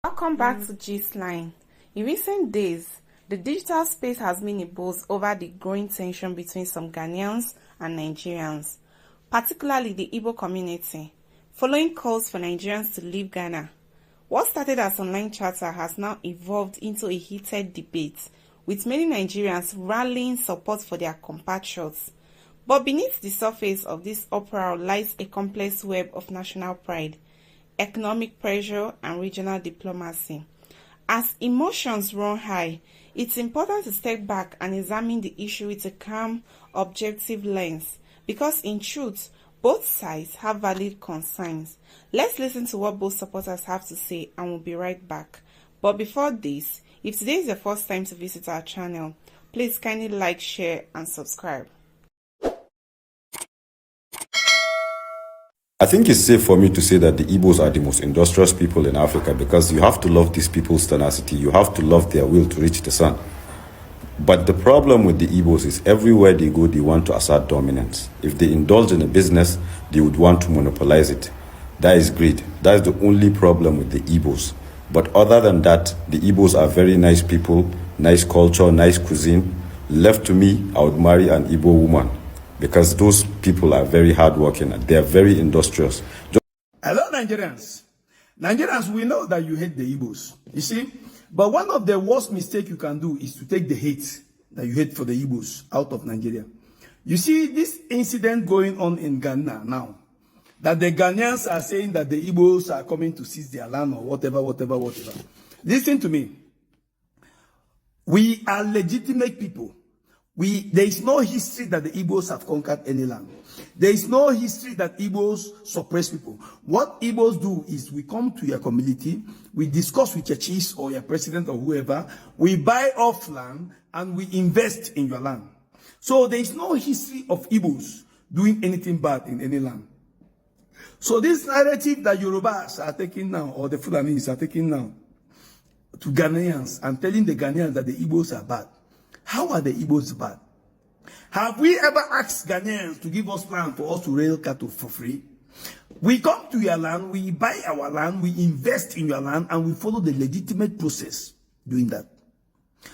Welcome back to Gistline. In recent days, the digital space has been a buzz over the growing tension between some Ghanaians and Nigerians, particularly the Igbo community, following calls for Nigerians to leave Ghana. What started as online chatter has now evolved into a heated debate, with many Nigerians rallying support for their compatriots. But beneath the surface of this uproar lies a complex web of national pride, economic pressure, and regional diplomacy. As emotions run high, it's important to step back and examine the issue with a calm, objective lens, because in truth, both sides have valid concerns. Let's listen to what both supporters have to say, and we'll be right back. But before this, if today is your first time to visit our channel, please kindly like, share, and subscribe. I think it's safe for me to say that the Igbos are the most industrious people in Africa, because you have to love these people's tenacity. You have to love their will to reach the sun. But the problem with the Igbos is everywhere they go, they want to assert dominance. If they indulge in a business, they would want to monopolize it. That is greed. That is the only problem with the Igbos. But other than that, the Igbos are very nice people, nice culture, nice cuisine. Left to me, I would marry an Igbo woman, because those people are very hardworking and they are very industrious. Hello, Nigerians. Nigerians, we know that you hate the Igbos, you see? But one of the worst mistakes you can do is to take the hate that you hate for the Igbos out of Nigeria. You see this incident going on in Ghana now, that the Ghanaians are saying that the Igbos are coming to seize their land or whatever. Listen to me. We are legitimate people. There is no history that the Igbos have conquered any land. There is no history that Igbos suppress people. What Igbos do is we come to your community, we discuss with your chiefs or your president or whoever, we buy off land and we invest in your land. So there is no history of Igbos doing anything bad in any land. So this narrative that Yorubas are taking now, or the Fulanis are taking now, to Ghanaians and telling the Ghanaians that the Igbos are bad. How are the Igbos bad? Have we ever asked Ghanaians to give us land for us to rail cattle for free? We come to your land, we buy our land, we invest in your land, and we follow the legitimate process doing that.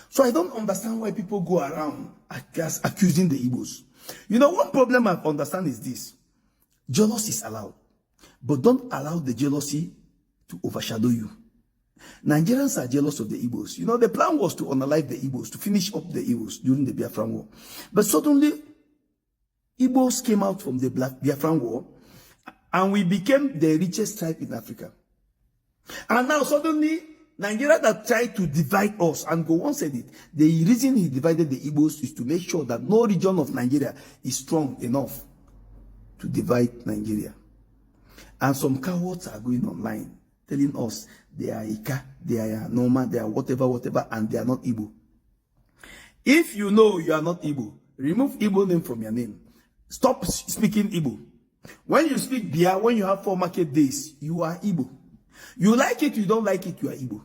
So I don't understand why people go around accusing the Igbos. You know, one problem I understand is this. Jealousy is allowed, but don't allow the jealousy to overshadow you. Nigerians are jealous of the Igbos. You know, the plan was to unalive the Igbos, to finish up the Igbos during the Biafran War. But suddenly, Igbos came out from the Biafran War, and we became the richest tribe in Africa. And now suddenly, Nigeria that tried to divide us, and Gowon said it, the reason he divided the Igbos is to make sure that no region of Nigeria is strong enough to divide Nigeria. And some cowards are going online telling us they are Ika, they are Noma, they are whatever, and they are not Igbo. If you know you are not Igbo, remove Igbo name from your name. Stop speaking Igbo. When you speak Bia, when you have 4 market days, you are Igbo. You like it, you don't like it, you are Igbo.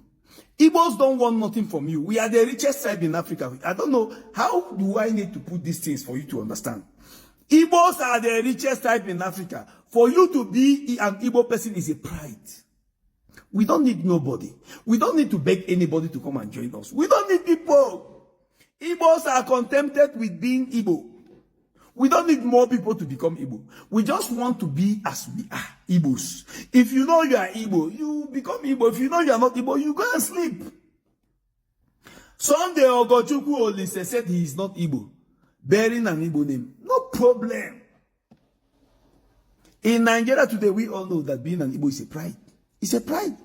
Igbos don't want nothing from you. We are the richest tribe in Africa. I don't know, how do I need to put these things for you to understand? Igbos are the richest tribe in Africa. For you to be an Igbo person is a pride. We don't need nobody. We don't need to beg anybody to come and join us. We don't need people. Igbos are contented with being Igbo. We don't need more people to become Igbo. We just want to be as we are, Igbos. If you know you are Igbo, you become Igbo. If you know you are not Igbo, you go and sleep. Sunday Ogochukwu Olise said he is not Igbo, bearing an Igbo name. No problem. In Nigeria today, we all know that being an Igbo is a pride. It's a pride.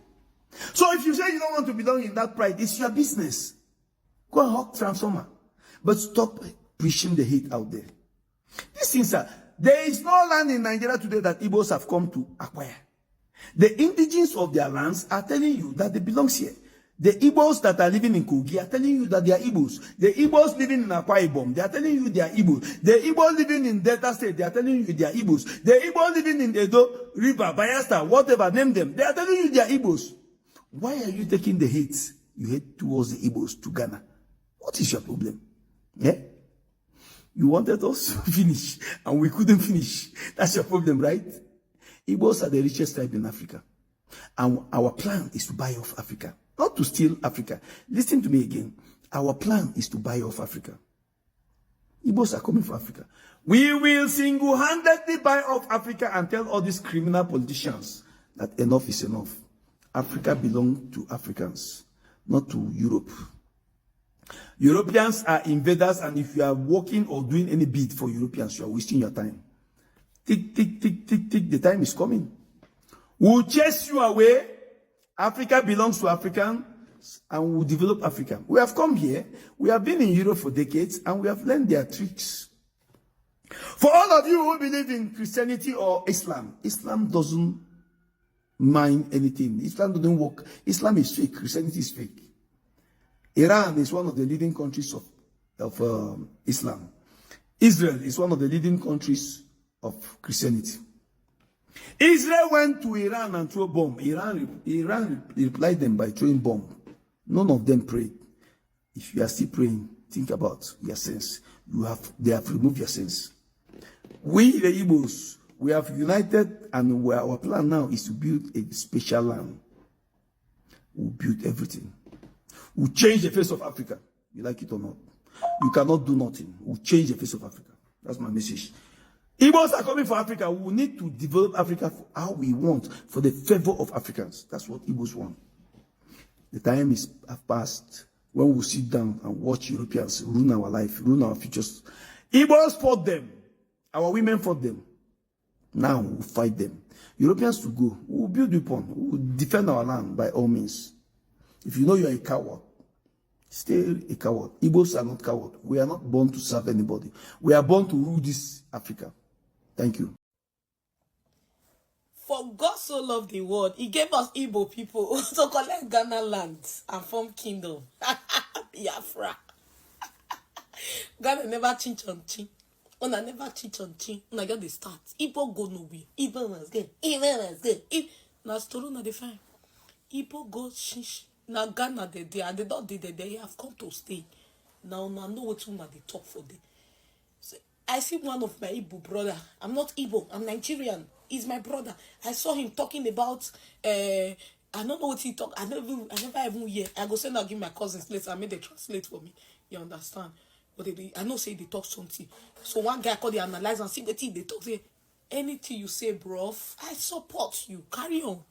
So if you say you don't want to belong in that pride, it's your business. Go and hawk transformer. But stop preaching the hate out there. These things are, there is no land in Nigeria today that Igbos have come to acquire. The indigenes of their lands are telling you that they belong here. The Igbos that are living in Kogi are telling you that they are Igbos. The Igbos living in Akwa Ibom, they are telling you they are Igbos. The Igbos living in Delta State, they are telling you they are Igbos. The Igbos living in Edo River, Bayelsa, whatever, name them, they are telling you they are Igbos. Why are you taking the hate you hate towards the Igbos to Ghana? What is your problem? Yeah? You wanted us to finish, and we couldn't finish. That's your problem, right? Igbos are the richest tribe in Africa. And our plan is to buy off Africa. Not to steal Africa. Listen to me again. Our plan is to buy off Africa. Igbos are coming for Africa. We will single-handedly buy off Africa and tell all these criminal politicians that enough is enough. Africa belongs to Africans, not to Europe. Europeans are invaders, and if you are working or doing any bid for Europeans, you are wasting your time. Tick, tick, tick, tick, tick, the time is coming. We'll chase you away. Africa belongs to Africans, and we'll develop Africa. We have come here. We have been in Europe for decades, and we have learned their tricks. For all of you who believe in Christianity or Islam, Islam doesn't mind anything. Islam doesn't work. Islam is fake. Christianity is fake. Iran is one of the leading countries of Islam. Israel is one of the leading countries of Christianity. Israel went to Iran and threw a bomb. Iran replied them by throwing bomb. None of them prayed. If you are still praying, think about your sins. They have removed your sins. We, the Igbos, we have united, and our plan now is to build a special land. We'll build everything. We'll change the face of Africa. You like it or not? You cannot do nothing. We'll change the face of Africa. That's my message. Igbos are coming for Africa. We need to develop Africa for how we want, for the favor of Africans. That's what Igbos want. The time is past when we'll sit down and watch Europeans ruin our life, ruin our futures. Igbos fought them. Our women fought them. Now we'll fight them. Europeans to go. We'll build weapons. We'll defend our land by all means. If you know you are a coward, stay a coward. Igbos are not cowards. We are not born to serve anybody. We are born to rule this Africa. Thank you. For God so loved the world, he gave us Igbo people to collect Ghana land and form kingdom. Biafra. Ghana never change on chin. Una never cheat on chin. Una get the start. Igbo go nowhere. Igbo was good. Igbo was good. Now story na the fine. Igbo go shish. Now Ghana they and they don't they have come to stay. Now know what una they talk for them. So, I see one of my Igbo brother. I'm not Igbo. I'm Nigerian. He's my brother. I saw him talking about I don't know what he talk. I never even hear. I go send. I'll give my cousins later. I made they translate for me. You understand? But I know say they talk something. So one guy called, they analyze and see the thing they talk. Say anything you say, bro, I support you. Carry on.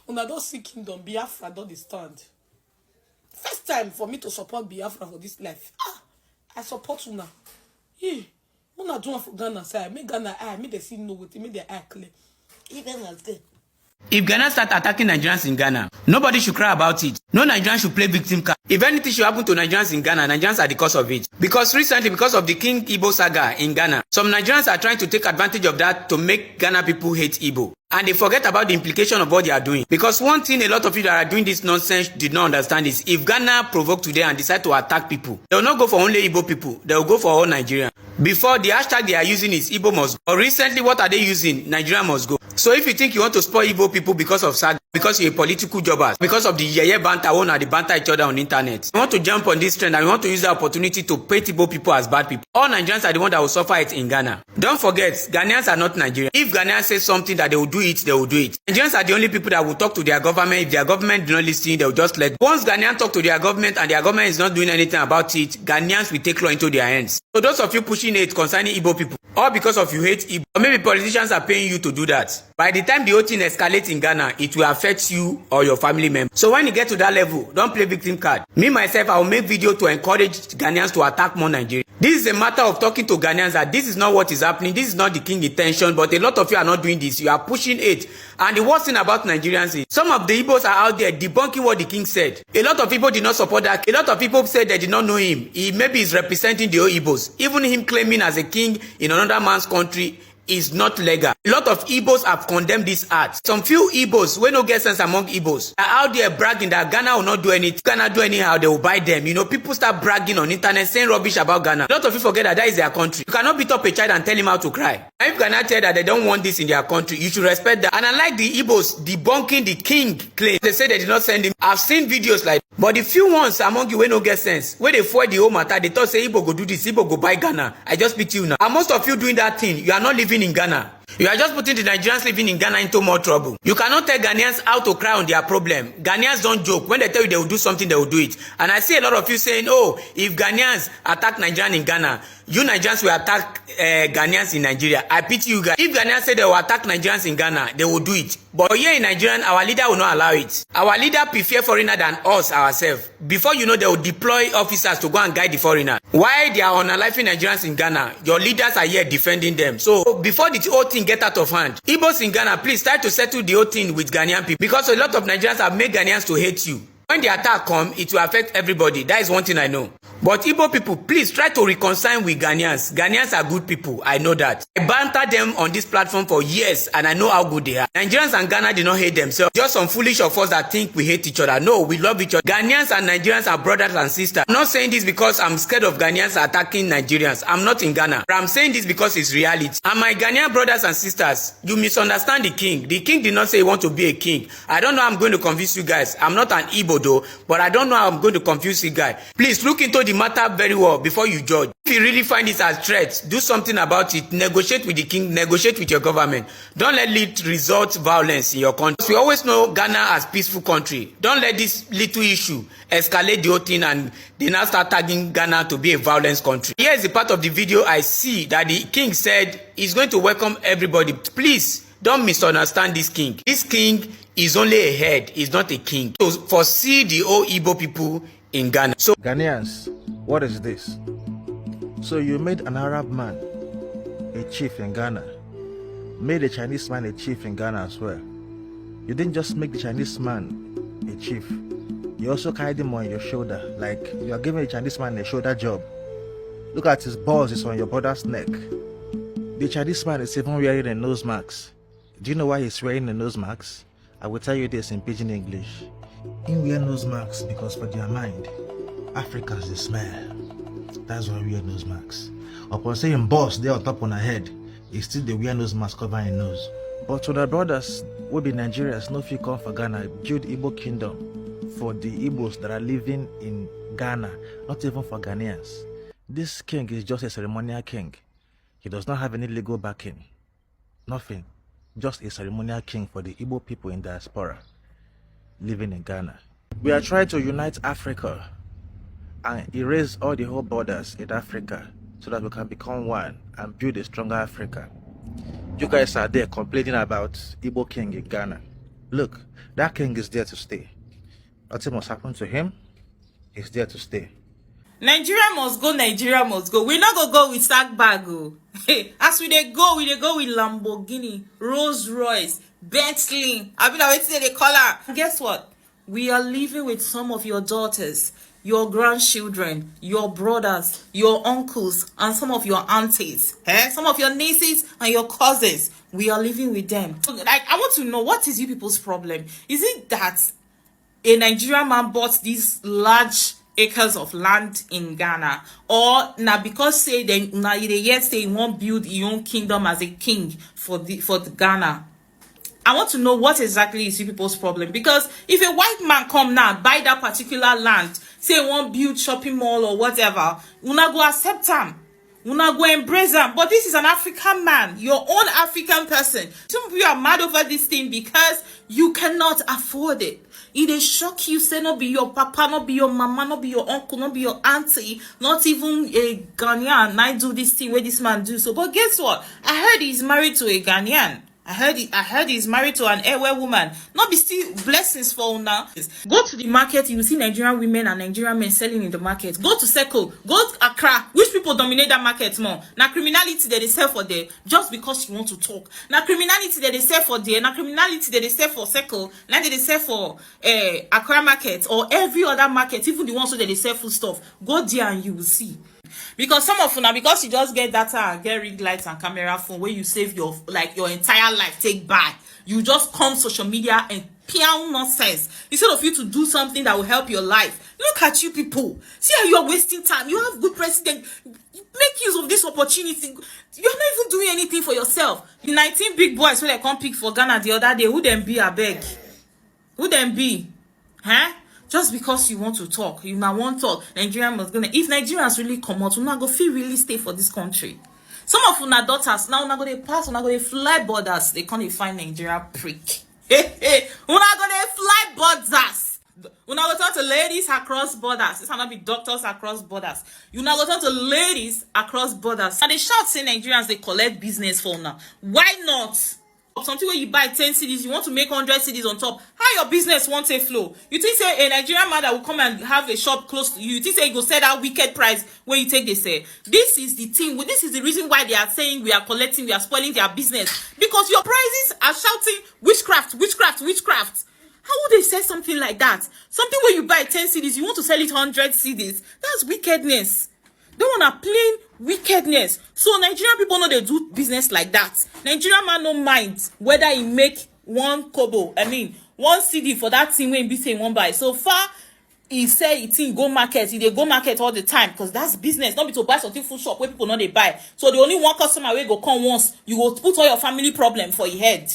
When I don't see kingdom, Biafra don't stand. First time for me to support Biafra for this life. I support you now. Yeah. When I do for Ghana, say I make Ghana eye, make the see know what, make the eye clear. Even as good. If Ghana start attacking Nigerians in Ghana, nobody should cry about it. No Nigerian should play victim card. If anything should happen to Nigerians in Ghana, Nigerians are the cause of it. Because recently, because of the King Igbo saga in Ghana, some Nigerians are trying to take advantage of that to make Ghana people hate Igbo. And they forget about the implication of what they are doing. Because one thing a lot of you that are doing this nonsense did not understand is, if Ghana provoke today and decide to attack people, they will not go for only Igbo people. They will go for all Nigerians. Before, the hashtag they are using is Igbo must go. Or recently, what are they using? Nigeria must go. So if you think you want to spoil Igbo people because of saga, because you're a political jobber, because of the yeye banter, one or the banter each other on the internet, you want to jump on this trend and you want to use the opportunity to paint Igbo people as bad people. All Nigerians are the ones that will suffer it in Ghana. Don't forget, Ghanaians are not Nigerians. If Ghanaians say something that they will do it, they will do it. Nigerians are the only people that will talk to their government. If their government do not listen, they will just let go. Once Ghanaians talk to their government and their government is not doing anything about it, Ghanaians will take law into their hands. So those of you pushing it concerning Igbo people, all because of you hate Igbo, or maybe politicians are paying you to do that. By the time the whole thing escalates in Ghana, it will affect you or your family members. So when you get to that level, don't play victim card. Me myself, I will make video to encourage Ghanaians to attack more Nigerians. This is a matter of talking to Ghanaians that this is not what is happening. This is not the king intention, but a lot of you are not doing this. You are pushing it. And the worst thing about Nigerians is some of the Igbos are out there debunking what the king said. A lot of people did not support that. A lot of people said they did not know him. He maybe is representing the old Igbos. Even him claiming as a king in another man's country is not legal. A lot of Igbos have condemned this act. Some few Igbos, we no get sense among Igbos, are out there bragging that Ghana will not do anything. Ghana do anyhow, they will buy them. You know, people start bragging on internet, saying rubbish about Ghana. A lot of you forget that is their country. You cannot beat up a child and tell him how to cry. And if Ghana tell that they don't want this in their country, you should respect that. And unlike the Igbos debunking the king claim, they say they did not send him. I've seen videos like that. But the few ones among you, we no get sense, where they foil the whole matter, they thought say Igbo go do this, Igbo go buy Ghana. I just beat you now. And most of you doing that thing, you are not living in Ghana. You are just putting the Nigerians living in Ghana into more trouble. You cannot tell Ghanaians how to cry on their problem. Ghanaians don't joke. When they tell you they will do something, they will do it. And I see a lot of you saying, oh, if Ghanaians attack Nigerians in Ghana, you Nigerians will attack Ghanaians in Nigeria. I pity you guys. If Ghanaians say they will attack Nigerians in Ghana, they will do it. But here in Nigeria, our leader will not allow it. Our leader prefer foreigner than us ourselves. Before you know, they will deploy officers to go and guide the foreigner. Why they are unaliving Nigerians in Ghana? Your leaders are here defending them. So before the whole thing get out of hand, Igbos in Ghana, please try to settle the whole thing with Ghanaian people. Because a lot of Nigerians have made Ghanaians to hate you. When the attack comes, it will affect everybody. That is one thing I know. But Igbo people, please try to reconcile with Ghanaians. Ghanaians are good people. I know that. I banter them on this platform for years and I know how good they are. Nigerians and Ghana did not hate themselves. Just some foolish of us that think we hate each other. No, we love each other. Ghanaians and Nigerians are brothers and sisters. I'm not saying this because I'm scared of Ghanaians attacking Nigerians. I'm not in Ghana. But I'm saying this because it's reality. And my Ghanaian brothers and sisters, you misunderstand the king. The king did not say he wants to be a king. I don't know how I'm going to confuse you guys. I'm not an Igbo though, but I don't know how I'm going to confuse you guys. Please look into the matter very well before you judge. If you really find it as threats, do something about it. Negotiate with the king, negotiate with your government. Don't let it result violence in your country. We always know Ghana as peaceful country. Don't let this little issue escalate the whole thing and they now start tagging Ghana to be a violence country. Here is the part of the video I see that the king said he's going to welcome everybody. Please don't misunderstand this king. This king is only a head, he's not a king. So foresee the whole Igbo people in Ghana. So Ghanaians, what is this? So you made an Arab man a chief in Ghana, made a Chinese man a chief in Ghana as well. You didn't just make the Chinese man a chief, you also carried him on your shoulder, like you are giving a Chinese man a shoulder job. Look at his balls, it's on your brother's neck. The Chinese man is even wearing a nose mask. Do you know why he's wearing a nose mask? I will tell you this in pidgin English. He wear nose masks because for their mind, Africans they smell. That's why we wear nose masks. Upon saying boss, they on top on her head, he still they wear nose mask covering his nose. But to the brothers, we be Nigerians, no fit come for Ghana, build Igbo kingdom for the Igbos that are living in Ghana, not even for Ghanaians. This king is just a ceremonial king. He does not have any legal backing. Nothing. Just a ceremonial king for the Igbo people in diaspora living in Ghana. We are trying to unite Africa and erase all the whole borders in Africa so that we can become one and build a stronger Africa. You guys are there complaining about Igbo king in Ghana. Look, that king is there to stay. Nothing must happen to him. He's there to stay. Nigeria must go, Nigeria must go. We not go with sack bag. As we go with Lamborghini, Rolls Royce, Bentley. I mean, I say they call her. And guess what? We are living with some of your daughters, your grandchildren, your brothers, your uncles, and some of your aunties. Some of your nieces and your cousins. We are living with them. Like, I want to know, what is you people's problem? Is it that a Nigerian man bought these large acres of land in Ghana, or now because say they now they yet say he won't build his own kingdom as a king for the Ghana? I want to know what exactly is you people's problem, because if a white man come now buy that particular land, say he won't build shopping mall or whatever, una go accept him, una go embrace him. But this is an African man, your own African person. Some of you are mad over this thing because you cannot afford it. It is shock you, say not be your papa, not be your mama, not be your uncle, not be your auntie, not even a Ghanaian. I do this thing where this man do so. But guess what? I heard he's married to a Ghanaian. I heard he's married to an Ewe woman. Not be still blessings for now. Go to the market, you will see Nigerian women and Nigerian men selling in the market. Go to Circle, go to Accra. Which people dominate that market more? Now criminality that they sell for there just because you want to talk. Now criminality that they sell for there. Now criminality that they sell for Circle. Now that they sell for Accra market or every other market, even the ones that they sell food stuff. Go there and you will see. Because some of you now, because you just get data and get ring lights and camera phone where you save your entire life take by, you just come social media and piano nonsense instead of you to do something that will help your life. Look at you people, see how you are wasting time. You have good president, make use of this opportunity. You're not even doing anything for yourself. The 19 big boys when they come pick for Ghana the other day, who them be, I beg? Who them be? Just because you want to talk, you now want to talk. Nigeria must go. If Nigerians really come out, we not go feel really stay for this country. Some of una daughters now una go dey pass, una go dey fly borders. They can't find Nigeria prick. Una go dey fly borders. Una go talk to ladies across borders. This cannot be doctors across borders. You now go talk to ladies across borders. And they shout say Nigerians they collect business for now. Why not? Something where you buy 10 CDs, you want to make 100 CDs on top. How your business won't take flow? You think say a Nigerian man that will come and have a shop close to you, you think say you go sell that wicked price when you take the sale? This is the thing. This is the reason why they are saying we are collecting, we are spoiling their business. Because your prices are shouting witchcraft, witchcraft, witchcraft. How would they say something like that? Something where you buy 10 CDs, you want to sell it 100 CDs. That's wickedness. They want to plain wickedness. So Nigerian people know they do business like that. Nigerian man no mind whether he make one kobo, one CD for that thing when he say one buy. So far, he say he think go market. He dey go market all the time because that's business. Not be to buy something full shop where people know they buy. So the only one customer will go come once. You go put all your family problem for your head.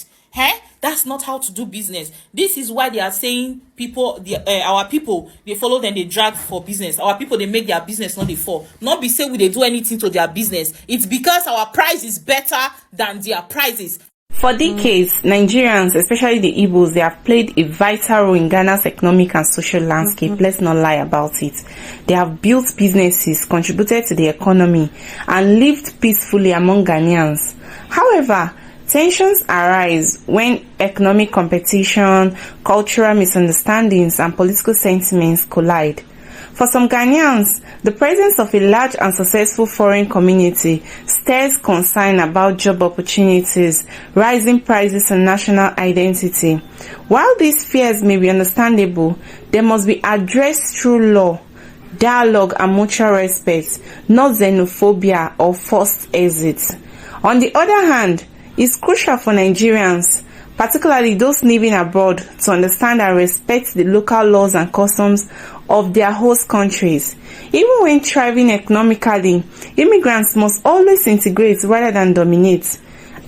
That's not how to do business. This is why they are saying people, our people, they follow them, they drag for business. Our people, they make their business, not they fall. Not be saying we they do anything to their business. It's because our price is better than their prices. For decades, Nigerians, especially the Igbos, they have played a vital role in Ghana's economic and social landscape. Let's not lie about it. They have built businesses, contributed to the economy, and lived peacefully among Ghanaians. However, tensions arise when economic competition, cultural misunderstandings, and political sentiments collide. For some Ghanaians, the presence of a large and successful foreign community stirs concern about job opportunities, rising prices, and national identity. While these fears may be understandable, they must be addressed through law, dialogue, and mutual respect, not xenophobia or forced exit. On the other hand, it's crucial for Nigerians, particularly those living abroad, to understand and respect the local laws and customs of their host countries. Even when thriving economically, immigrants must always integrate rather than dominate.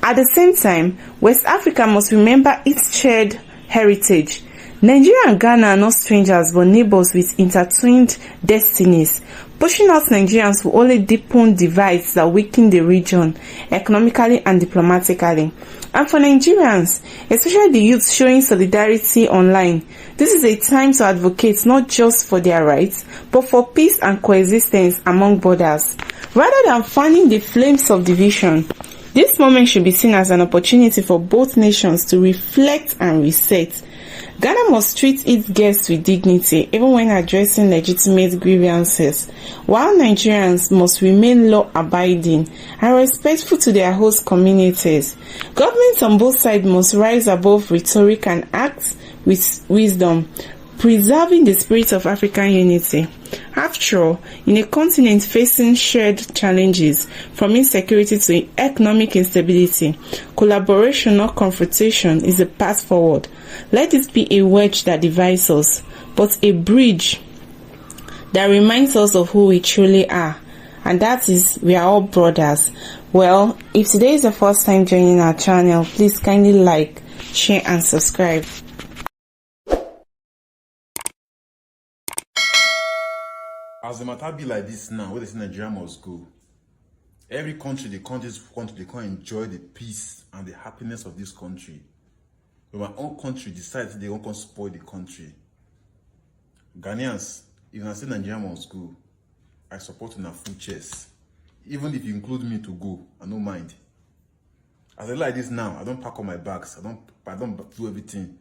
At the same time, West Africa must remember its shared heritage. Nigeria and Ghana are not strangers but neighbors with intertwined destinies. Pushing out Nigerians will only deepen divides that weaken the region economically and diplomatically. And for Nigerians, especially the youth showing solidarity online, this is a time to advocate not just for their rights, but for peace and coexistence among borders. Rather than fanning the flames of division, this moment should be seen as an opportunity for both nations to reflect and reset. Ghana must treat its guests with dignity, even when addressing legitimate grievances, while Nigerians must remain law-abiding and respectful to their host communities. Governments on both sides must rise above rhetoric and act with wisdom, preserving the spirit of African unity. After all, in a continent facing shared challenges from insecurity to economic instability, collaboration, not confrontation, is the path forward. Let it be a wedge that divides us, but a bridge that reminds us of who we truly are, and that is, we are all brothers. Well, if today is the first time joining our channel, please kindly like, share, and subscribe. As the matter be like this now, where they say Nigeria must go, every country, they can't enjoy the peace and the happiness of this country. When my own country decides they won't spoil the country. Ghanaians, if I say Nigeria must go, I support in a full chest. Even if you include me to go, I don't mind. As I like this now, I don't pack on my bags. I don't do everything.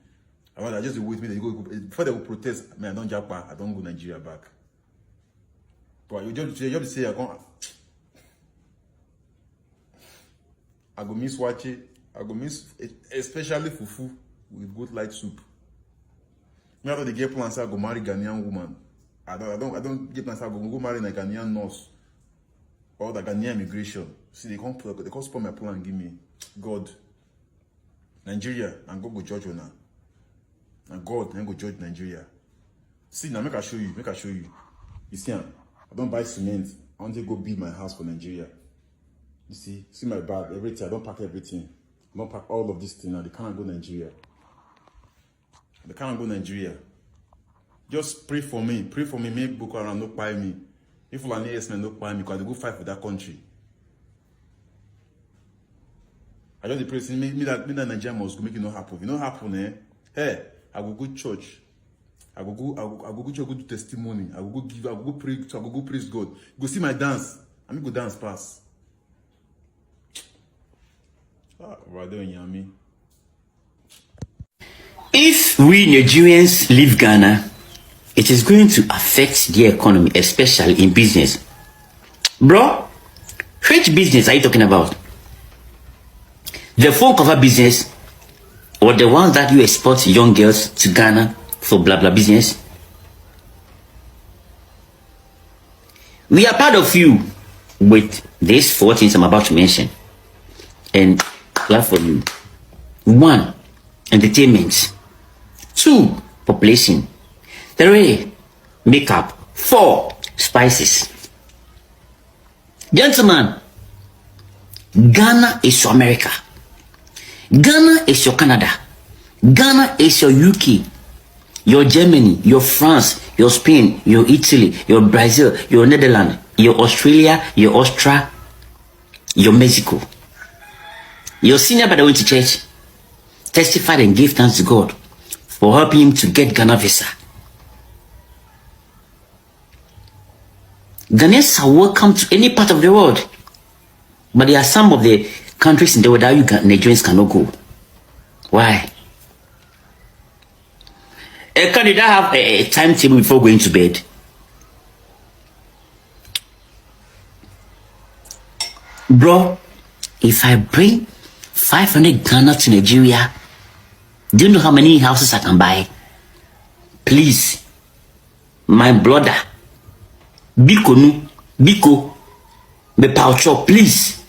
I just wait me. They go before they will protest. I don't jump back. I don't go Nigeria back. But you just say I go miss wache. I go miss especially fufu with goat like soup. Me after they get plans, I go marry Ghanaian woman. I don't get plans. I go marry a Ghanaian nurse or the Ghanaian immigration. See, they can't spoil my plan and give me God. Nigeria and God go judge you now. And God then go judge Nigeria. See now, make I show you. You see, I don't buy cement. I want to go build my house for Nigeria. You see my bag, everything. I don't pack everything. I don't pack all of this thing now. They cannot go Nigeria. Just pray for me. Make Boko Haram not buy me. If Fulani yes, not buy me, because they go fight for that country. I just pray say me that Nigeria must go make it not happen. If it not happen, hey, I go church. I go church, go do testimony. I go give, I go pray, I go praise God. Go see my dance. I mean go dance pass. Rather yummy. If we Nigerians leave Ghana, it is going to affect the economy, especially in business. Bro, which business are you talking about? The phone cover business, or the ones that you export young girls to Ghana for blah blah business? We are proud of you with these 4 things I'm about to mention. And clap for you. 1, entertainment. 2, population. 3, makeup. 4, spices. Gentlemen, Ghana is your America. Ghana is your Canada. Ghana is your UK. Your Germany, your France, your Spain, your Italy, your Brazil, your Netherlands, your Australia, your Austria, your Mexico. Your senior brother went to church, testified and gave thanks to God for helping him to get Ghana visa. Ghanaians are welcome to any part of the world, but there are some of the countries in the world that you Nigerians cannot go. Why? A candidate have a timetable before going to bed. Bro, if I bring 500 Ghana to Nigeria, do you know how many houses I can buy? Please, my brother, Biko, me paucho, please.